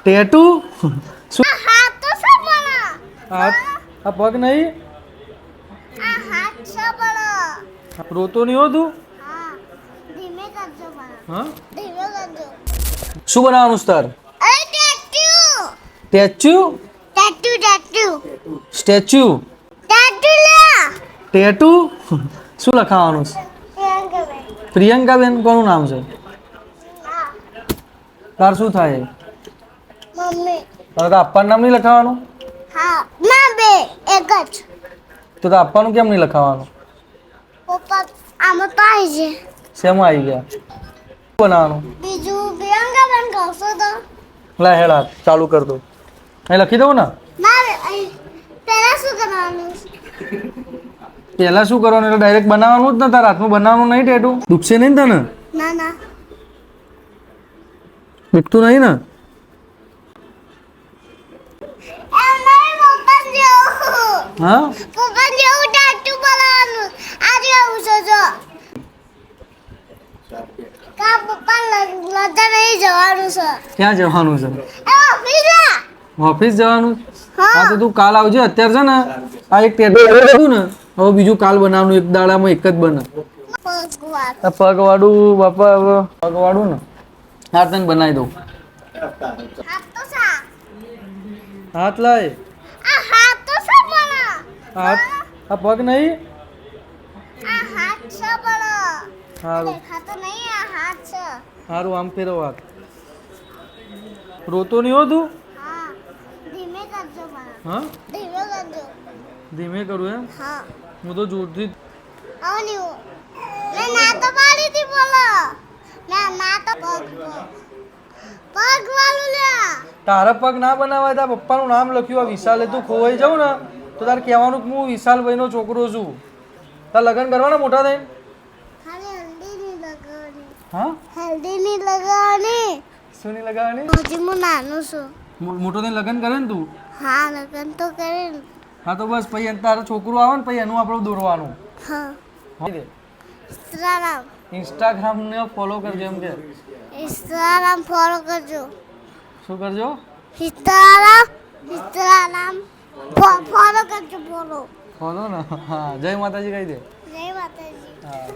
Tattoo શું? હાથ તો છે પણ હાથ આ પગ નહીં? આ હાથ છે પણ રોતો નહીં હો તું? હા ધીમે કરજો પણ હા ધીમે કરજો. શું બનાવવાનું છે તાર? અરે tattoo statue? Tattoo tattoo statue tattoo લે ટેટુ શું લખાવાનું છે? પ્રિયંકાબેન. પ્રિયંકાબેન કોનું નામ છે? હા તાર શું થાય? મમ્મી. તારે તો આપવાનું નામ નહીં લખાવાનું? હા ના બે એક જ. તો આપવાનું કેમ નહીં લખાવાનું? પપ્પા આમાં તો આવી છે. શેમાં આવી ગયા? શું બનાવવાનું? બીજું પ્રિયંકાબેન કહશો તો લા હેડ હાથ ચાલુ કર દો. અહીં લખી દઉં ને? ના પહેલા શું કરવાનું? પહેલા શું કરવાનું એટલે ડાયરેક્ટ બનાવવાનું જ ને, તારા હાથમાં બનાવવાનું નહીં ટેટુ? દુખશે નહીં ને તને? ના ના દુખતું નહીં ને? એમ નહીં પપ્પા જેવું. હા પપ્પા જેવું ટેટુ બનાવવાનું. આજે આવું છે જો. કા પપ્પા લગન નહીં જવાનું છે. ક્યાં જવાનું છે? એ ઓફિસમાં. ઓફિસ જવાનું? હા. હા તો તું કાલ આવજે. અત્યારે છે ને આ એક ટેટુ હતું ને, હવે બીજું કાલ બનાવવાનું. એક દાડામાં એક જ બને. ભગવાન. આ પગવાળું બાપા, હવે પગવાળું ને હા તને બનાવી દઉં. હાથ તો સા. હાથ લાય. આ હાથ તો છે પણ હાથ આ પગ નહીં? આ હાથ છે પણ સારું દેખાતો નહીં. આ હાથ છે. સારું આમ ફેરવ હાથ. રોતો નહીં હો તું? હા ધીમે કરજો પણ હા ધીમે કરજો. ધીમે કરું એમ? હા હું તો જોરથી આવની મેં ના તો પાડી હતી બોલો. ના તો પગ વાળું લે. તારા પગ ના બનાવાય. તારા પપ્પાનું નામ લખ્યું આ વિશાલે. તું ખોવાઈ જાઉં ને તો તારે કહેવાનું કે હું વિશાલભાઈનો છોકરો છું. તાર લગ્ન કરવાના મોટા થઈને? ખાલી હલ્દી નહીં લગાવવાની. હા હલ્દી નહીં લગાવવાની. શું નહીં લગાવવાની? હજી હું નાનું છું. મોટો થઈને લગ્ન કરે ને તું? હા લગન તો કરે ને. હા તો બસ પછી તારો છોકરો આવે ને પછી એનું આપણે દોરવાનું. હા હા ઇન્સ્ટાગ્રામ ઇન્સ્ટાગ્રામને ફોલો કરજો એમ કે. ઇન્સ્ટાગ્રામ ફોલો કરજો. શું કરજો? ઇન્સ્ટાગ્રામ ફોલો કરજો. ફોલો. ફોલો ને? હા જય માતાજી કહી દે. જય માતાજી. હા